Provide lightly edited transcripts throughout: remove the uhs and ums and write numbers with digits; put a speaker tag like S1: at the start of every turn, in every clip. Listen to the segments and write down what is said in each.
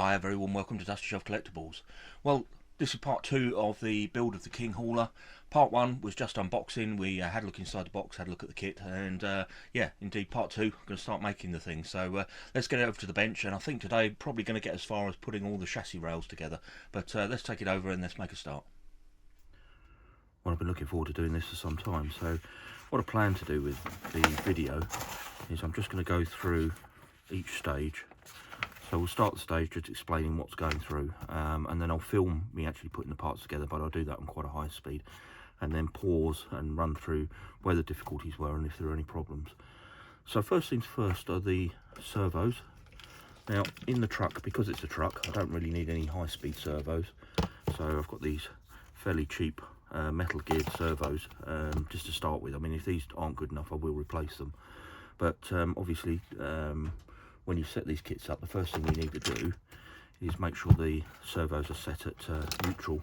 S1: Hi, a very warm welcome to Dusty Shelf Collectibles. Well, this is part 2 of the build of the King Hauler. Part 1 was just unboxing. We had a look inside the box, had a look at the kit, and yeah, indeed part 2, I'm going to start making the thing. So let's get it over to the bench, and I think today probably going to get as far as putting all the chassis rails together. But let's take it over and let's make a start.
S2: Well, I've been looking forward to doing this for some time, so what I plan to do with the video is I'm just going to go through each stage. So we'll start the stage just explaining what's going through, and then I'll film me actually putting the parts together, but I'll do that on quite a high speed, and then pause and run through where the difficulties were and if there are any problems. So first things first are the servos. Now in the truck, because it's a truck, I don't really need any high-speed servos, so I've got these fairly cheap metal geared servos just to start with. I mean, if these aren't good enough, I will replace them, but obviously when you set these kits up, the first thing you need to do is make sure the servos are set at neutral,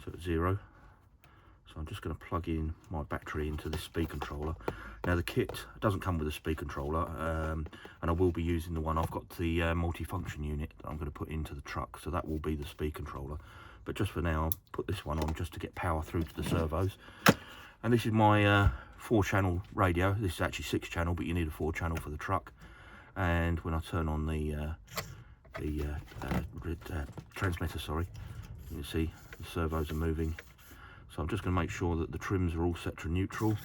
S2: so at 0. So I'm just going to plug in my battery into this speed controller. Now the kit doesn't come with a speed controller, and I will be using the one I've got, the multifunction unit that I'm going to put into the truck, so that will be the speed controller. But just for now, I'll put this one on just to get power through to the servos. And this is my 4-channel radio. This is actually 6-channel, but you need a 4-channel for the truck. And when I turn on the transmitter, sorry, you can see the servos are moving. So I'm just going to make sure that the trims are all set to neutral.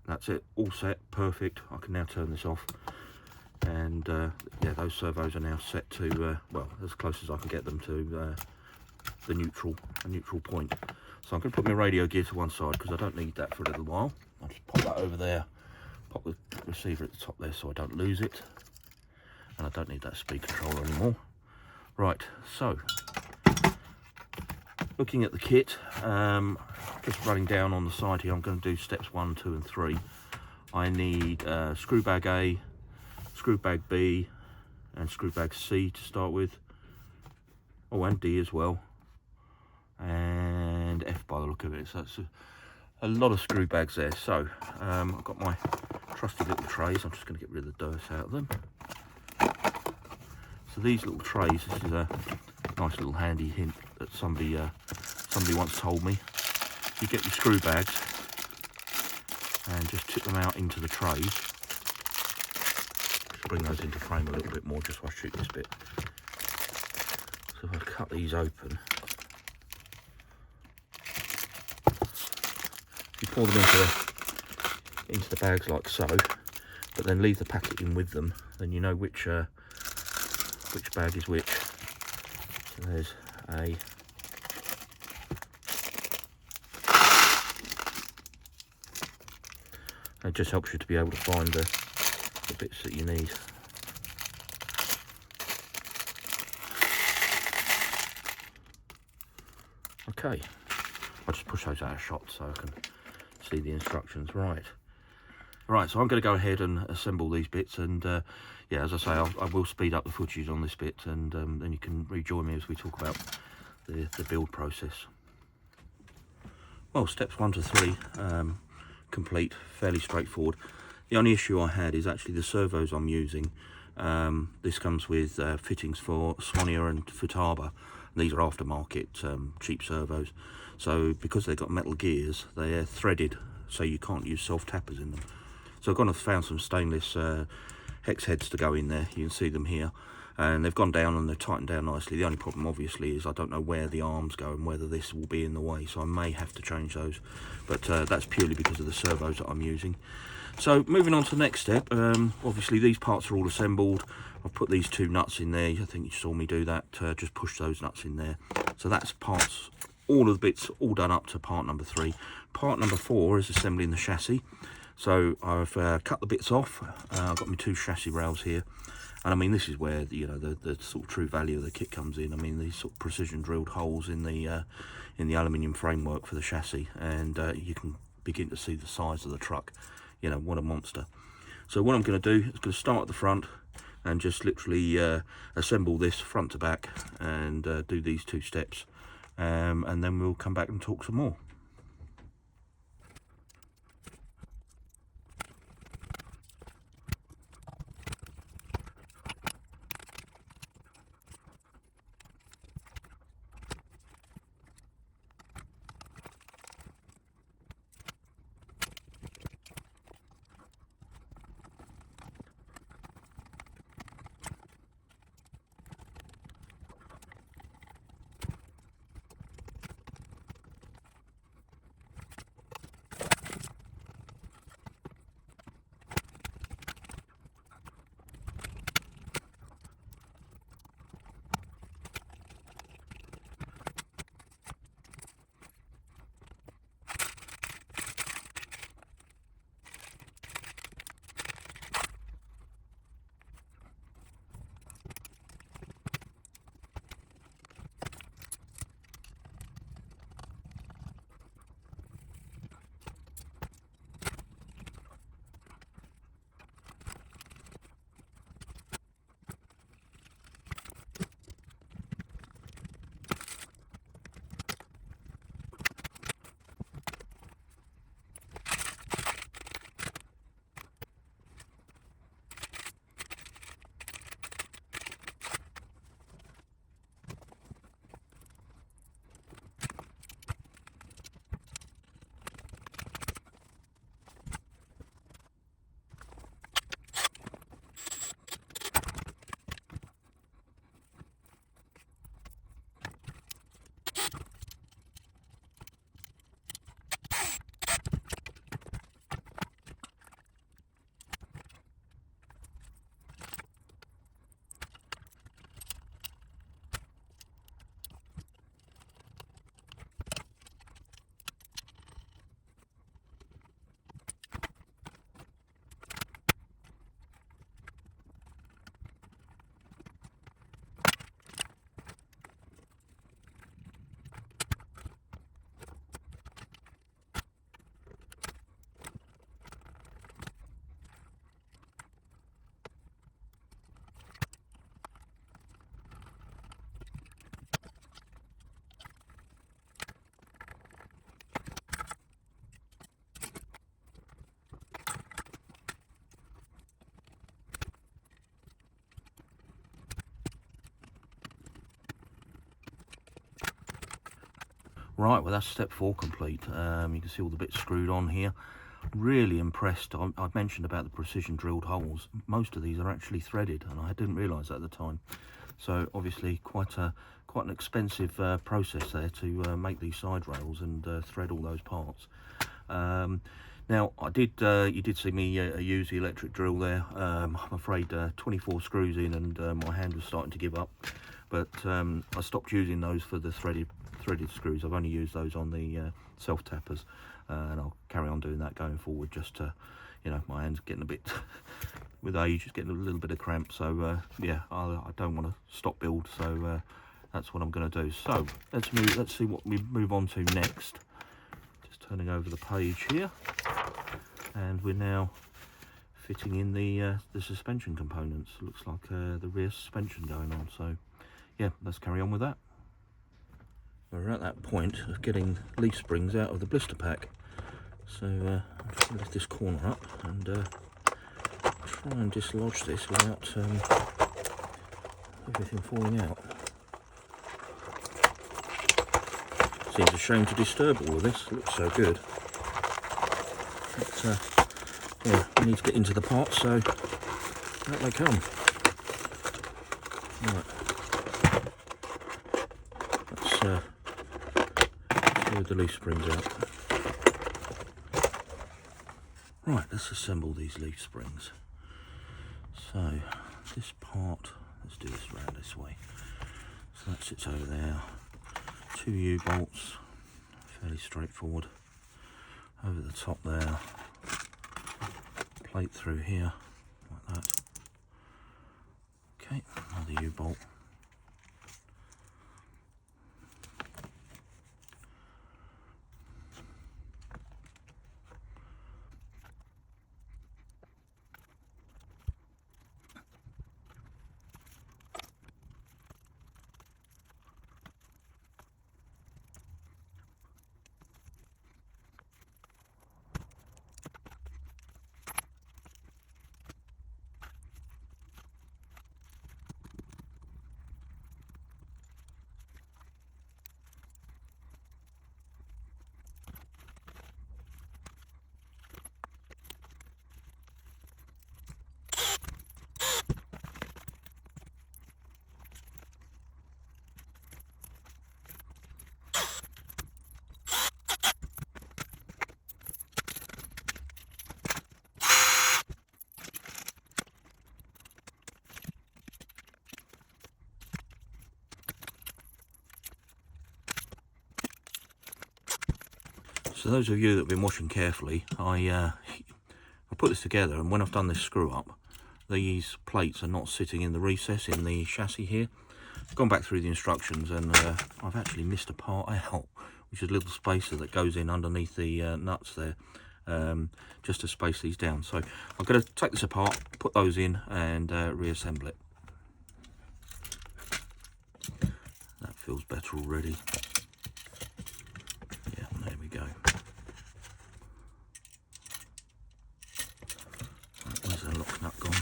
S2: That's it, all set, perfect. I can now turn this off, and yeah, those servos are now set to well, as close as I can get them to the neutral point. So I'm going to put my radio gear to one side because I don't need that for a little while. I'll just pop that over there. Pop the receiver at the top there so I don't lose it, and I don't need that speed controller anymore. Right, so looking at the kit, just running down on the side here, I'm going to do steps 1, 2 and 3. I need screw bag A, screw bag B and screw bag C to start with. Oh, and D as well, and F by the look of it. So it's a lot of screw bags there. So I've got my trusty little trays. I'm just going to get rid of the dirt out of them. So these little trays, this is a nice little handy hint that somebody once told me. You get your screw bags and just tip them out into the trays. Just bring those into frame a little bit more just while I shoot this bit. So if I cut these open, you pour them into the bags like so, but then leave the packet in with them, then you know which bag is which. So there's a it just helps you to be able to find the bits that you need. Okay, I'll just push those out of shot so I can see the instructions. Right, so I'm going to go ahead and assemble these bits, and yeah, as I say, I will speed up the footage on this bit, and then you can rejoin me as we talk about the build process. Well, steps 1 to 3 complete, fairly straightforward. The only issue I had is actually the servos I'm using. This comes with fittings for Swannier and Futaba. These are aftermarket cheap servos, so because they've got metal gears, they're threaded, so you can't use self tappers in them. So I've gone and found some stainless hex heads to go in there. You can see them here, and they've gone down and they've tightened down nicely. The only problem obviously is I don't know where the arms go and whether this will be in the way, so I may have to change those, but that's purely because of the servos that I'm using. So moving on to the next step, obviously these parts are all assembled. I've put these 2 nuts in there. I think you saw me do that. Just push those nuts in there. So that's parts, all of the bits all done up to part number 3. Part number 4 is assembling the chassis. So I've cut the bits off. I've got my 2 chassis rails here, and I mean, this is where the sort of true value of the kit comes in. I mean, these sort of precision drilled holes in the aluminium framework for the chassis, and you can begin to see the size of the truck. You know, what a monster. So what I'm going to do is going to start at the front and just literally assemble this front to back, and do these 2 steps, and then we'll come back and talk some more. Right, well that's step 4 complete. You can see all the bits screwed on here. Really impressed. I've mentioned about the precision drilled holes. Most of these are actually threaded, and I didn't realise that at the time. So obviously quite an expensive process there to make these side rails and thread all those parts. Now you did see me use the electric drill there. I'm afraid 24 screws in, and my hand was starting to give up. But I stopped using those for the threaded screws. I've only used those on the self tappers, and I'll carry on doing that going forward. Just to, you know, my hand's getting a bit with age, it's getting a little bit of cramp. So yeah, I don't want to stop build. So that's what I'm going to do. So let's see what we move on to next. Just turning over the page here, and we're now fitting in the suspension components. Looks like the rear suspension going on. So yeah, let's carry on with that. We're at that point of getting leaf springs out of the blister pack. So I'm just going to lift this corner up and try and dislodge this without everything falling out. Seems a shame to disturb all of this. It looks so good. But yeah, we need to get into the pot, so out they come. Right. Let's move the leaf springs out. Right, let's assemble these leaf springs. So this part, let's do this round this way. So that sits over there. 2 U-bolts, fairly straightforward. Over the top there. Plate through here, like that. Okay, another U-bolt. So those of you that have been watching carefully, I put this together, and when I've done this screw up, these plates are not sitting in the recess in the chassis here. I've gone back through the instructions, and I've actually missed a part out, which is a little spacer that goes in underneath the nuts there, just to space these down. So I'm going to take this apart, put those in, and reassemble it. That feels better already. Yeah, there we go. Right, where's the lock nut gone?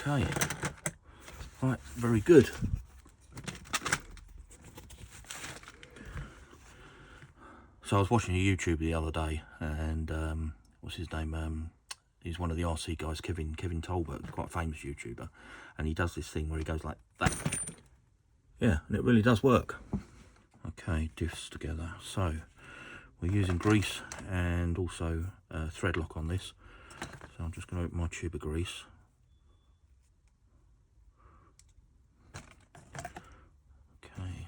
S2: Okay, right, very good. So I was watching a YouTube the other day, and what's his name? He's one of the RC guys, Kevin Tobler, quite a famous YouTuber, and he does this thing where he goes like that. Yeah, and it really does work. Okay, diffs together. So we're using grease and also thread lock on this. So I'm just going to open my tube of grease. Okay.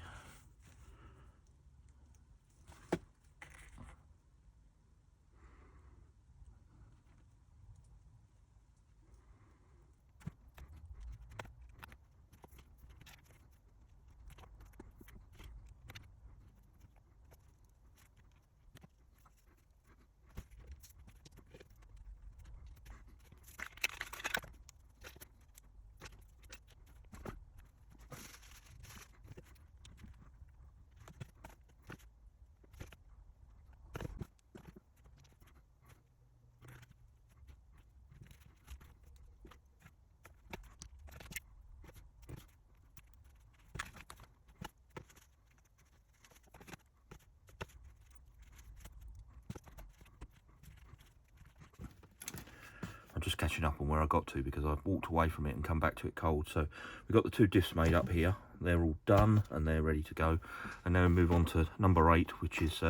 S2: catching up on where I got to because I've walked away from it and come back to it cold. So we've got the 2 diffs made up here. They're all done and they're ready to go. And now we move on to number 8, which is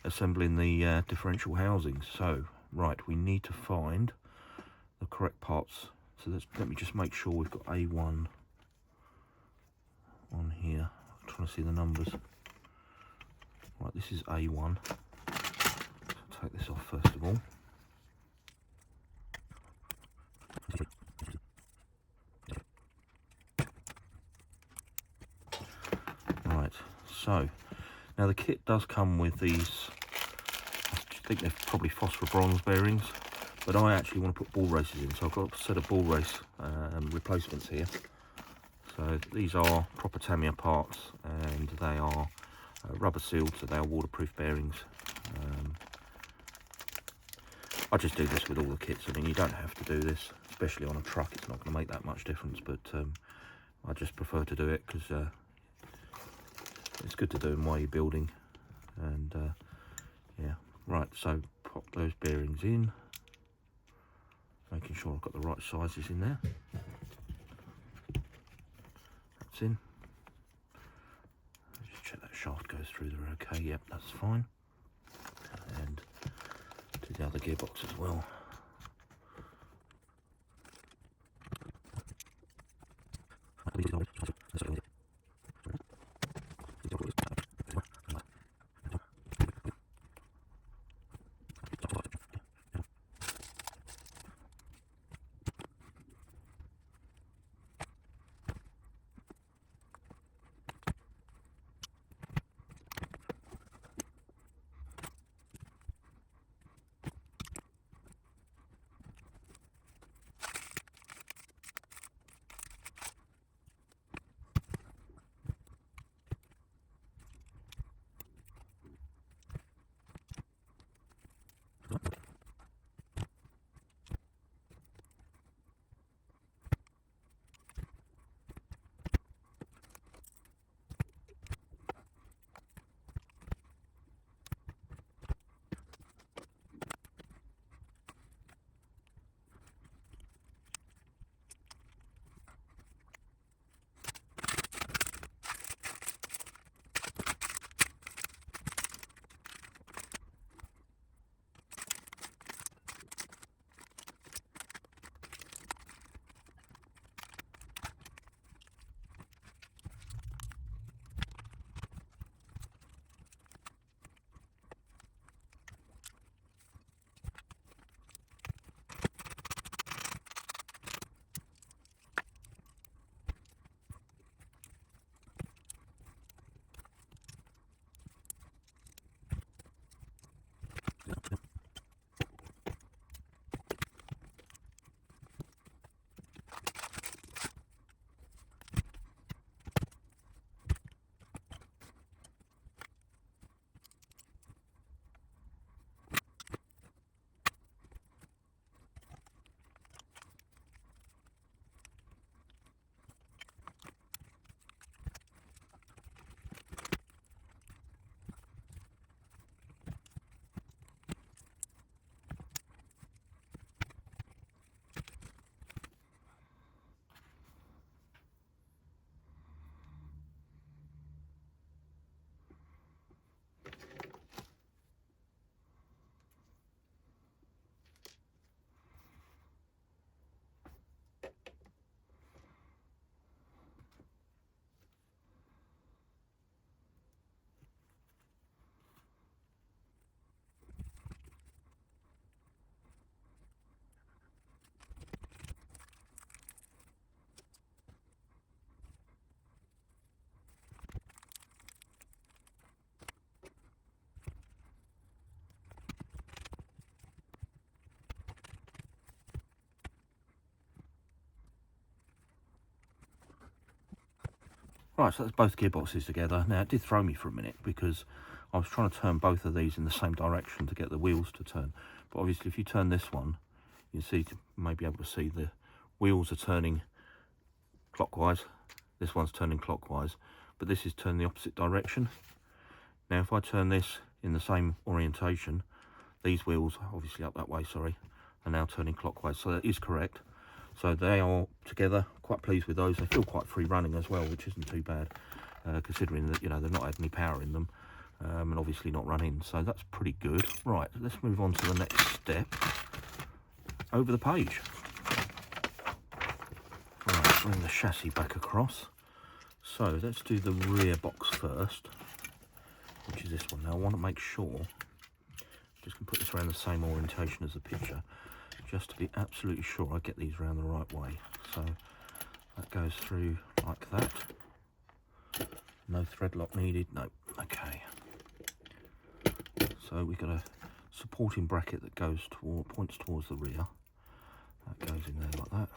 S2: assembling the differential housings. So, right, we need to find the correct parts. So let me just make sure we've got A1 on here. I'm trying to see the numbers. Right, this is A1. So take this off first of all. Right, so now the kit does come with these, I think they're probably phosphor bronze bearings, but I actually want to put ball races in, so I've got a set of ball race replacements here. So these are proper Tamiya parts, and they are rubber sealed, so they are waterproof bearings. I just do this with all the kits. I mean, you don't have to do this, especially on a truck. It's not going to make that much difference, but I just prefer to do it because it's good to do them while you're building. And yeah, right, so pop those bearings in, making sure I've got the right sizes in there. That's in. Just check that shaft goes through there okay. Yep, that's fine. And do the other gearbox as well. Right, so that's both gearboxes together. Now, it did throw me for a minute because I was trying to turn both of these in the same direction to get the wheels to turn. But obviously, if you turn this one, you see, you may be able to see the wheels are turning clockwise. This one's turning clockwise, but this is turning the opposite direction. Now, if I turn this in the same orientation, these wheels, obviously up that way, sorry, are now turning clockwise, so that is correct. So they are together. Quite pleased with those. They feel quite free running as well, which isn't too bad, considering that, you know, they're not had any power in them, and obviously not running, so that's pretty good. Right, let's move on to the next step. Over the page. Right, bring the chassis back across. So let's do the rear box first, which is this one. Now I want to make sure, just going to put this around the same orientation as the picture, just to be absolutely sure I get these around the right way. So that goes through like that. No thread lock needed, no. Okay. So we've got a supporting bracket that goes toward, points towards the rear. That goes in there like that.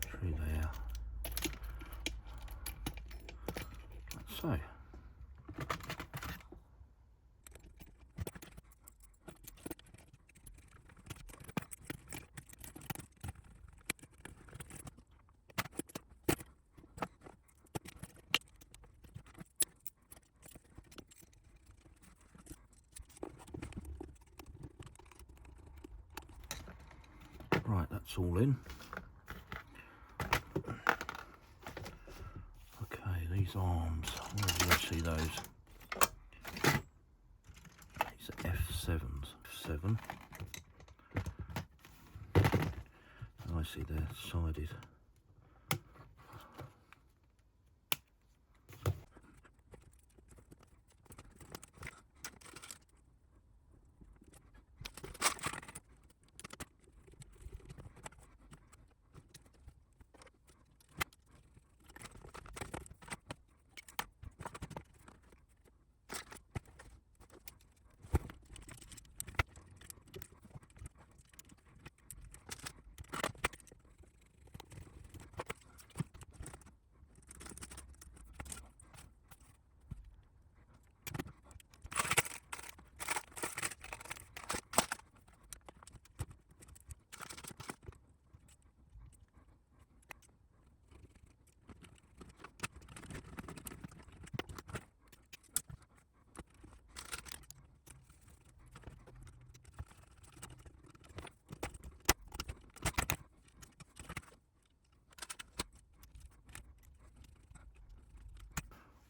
S2: Through there. Like so. Right, that's all in. Okay, these arms, where do you see those? These are F7s. F7. And I see they're sided.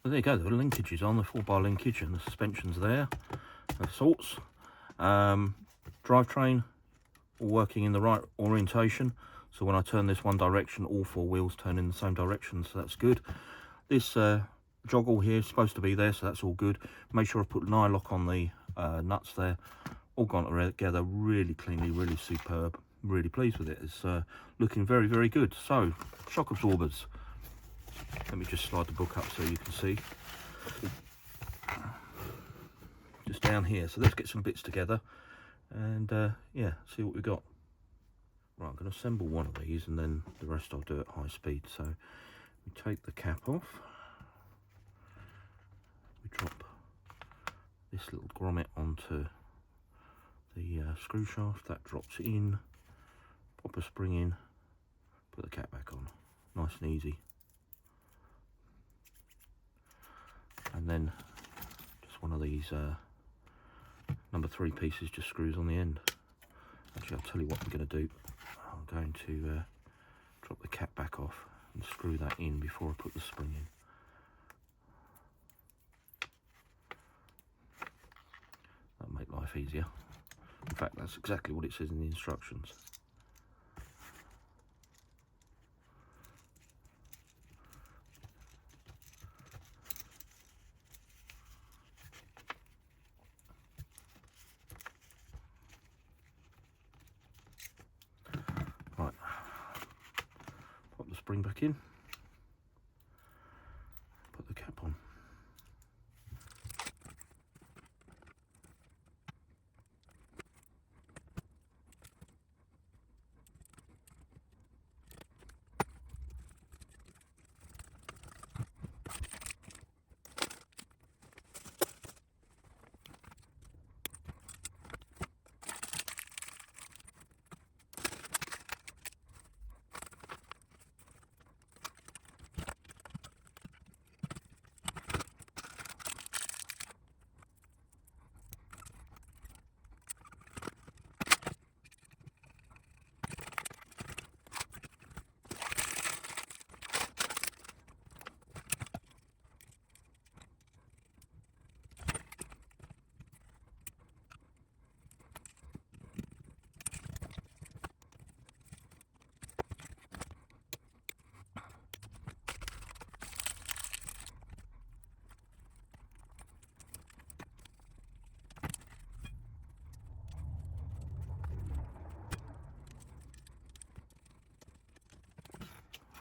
S2: Well, there you go, the linkages on, the 4-bar linkage and the suspension's there of sorts. Drivetrain all working in the right orientation, so when I turn this one direction, all 4 wheels turn in the same direction, so that's good. This joggle here is supposed to be there, so that's all good. Make sure I put nylock on the nuts there. All gone together really cleanly, really superb. Really pleased with it. It's looking very, very good. So, shock absorbers. Let me just slide the book up so you can see. Just down here. So let's get some bits together and yeah, see what we've got. Right, I'm going to assemble one of these and then the rest I'll do at high speed. So we take the cap off. We drop this little grommet onto the screw shaft. That drops in. Pop a spring in. Put the cap back on. Nice and easy. And then just one of these number 3 pieces just screws on the end. Actually, I'll tell you what I'm going to do. I'm going to drop the cap back off and screw that in before I put the spring in. That'll make life easier. In fact, that's exactly what it says in the instructions. Right, pop the spring back in, put the cap on.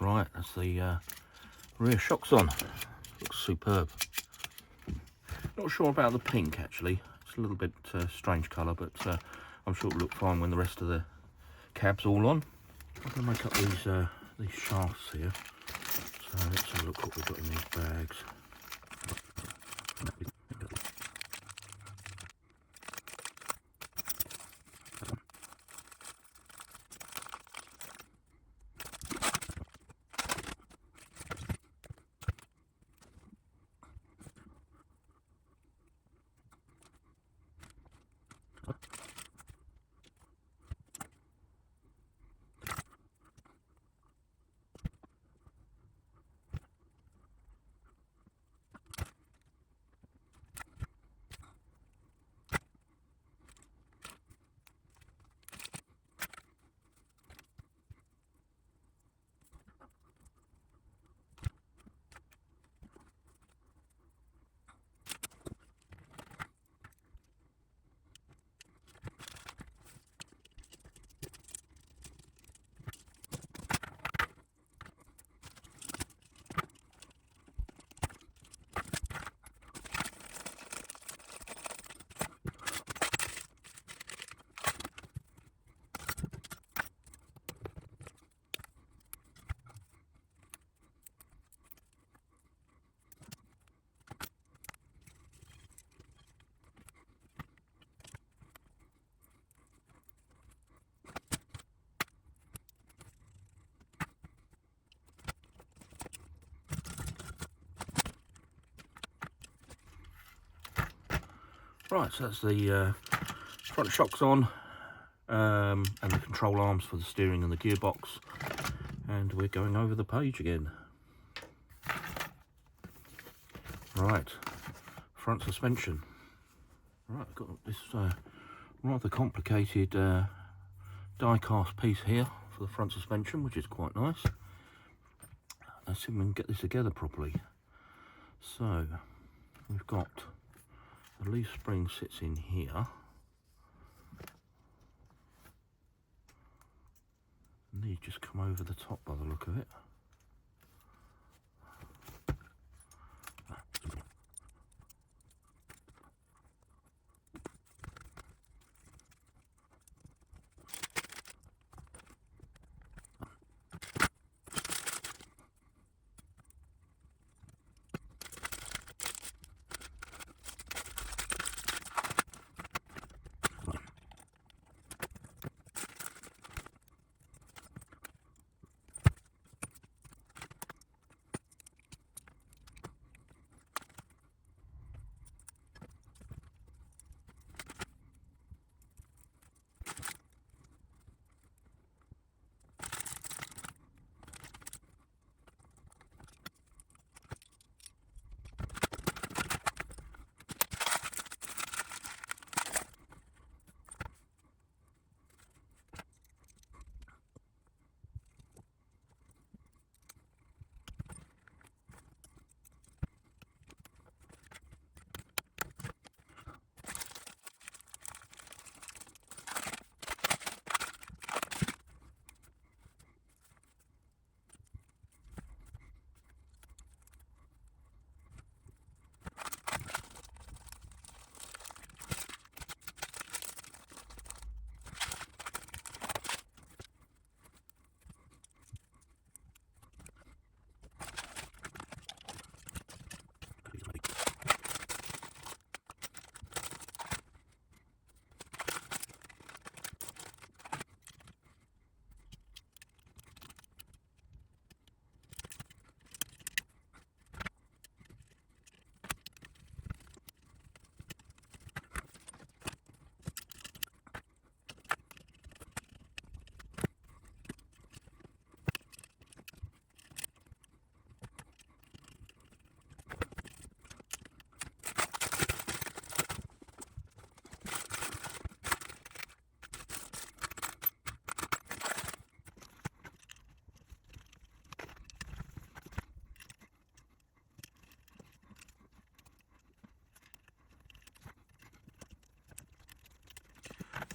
S2: Right, that's the rear shocks on. Looks superb. Not sure about the pink actually. It's a little bit strange colour, but I'm sure it'll look fine when the rest of the cab's all on. I'm going to make up these shafts here. So let's have a look what we've got in these bags. Right, so that's the front shocks on, and the control arms for the steering and the gearbox, and we're going over the page again. Right, front suspension. Right, I've got this rather complicated die-cast piece here for the front suspension, which is quite nice. Let's see if we can get this together properly. So, we've got the leaf spring sits in here. And these just come over the top by the look of it.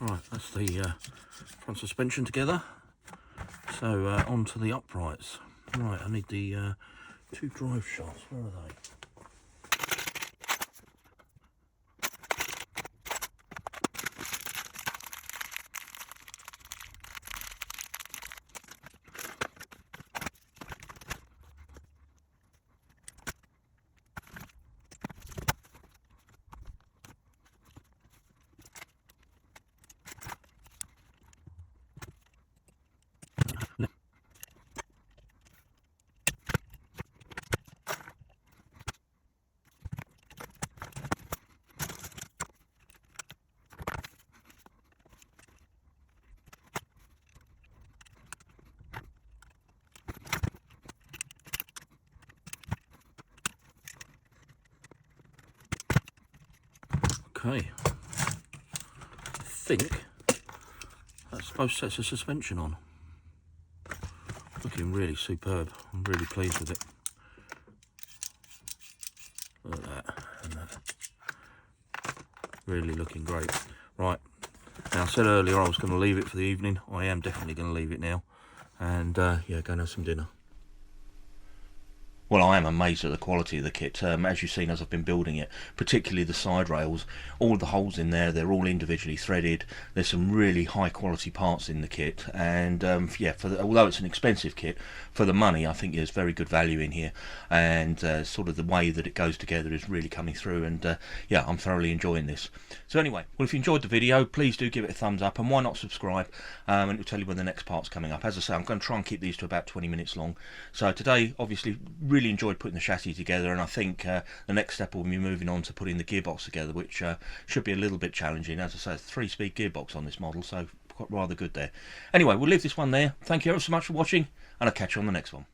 S2: Right, that's the front suspension together. So onto the uprights. Right, I need the 2 drive shafts. Where are they? Okay, I think that's both sets of suspension on. Looking really superb. I'm really pleased with it. Look at that, and that. Really looking great. Right, now I said earlier I was going to leave it for the evening. I am definitely going to leave it now, and yeah, go and have some dinner.
S1: Well, I am amazed at the quality of the kit, as you've seen as I've been building it, particularly the side rails. All the holes in there, they're all individually threaded. There's some really high quality parts in the kit, and yeah, although it's an expensive kit, for the money I think there's very good value in here, and sort of the way that it goes together is really coming through, and yeah, I'm thoroughly enjoying this. So anyway, well, if you enjoyed the video, please do give it a thumbs up, and why not subscribe, and it'll tell you when the next part's coming up. As I say, I'm going to try and keep these to about 20 minutes long. So today, obviously, really enjoyed putting the chassis together, and I think the next step will be moving on to putting the gearbox together, which should be a little bit challenging. As I say, it's a 3-speed gearbox on this model, so quite rather good there. Anyway, we'll leave this one there. Thank you ever so much for watching, and I'll catch you on the next one.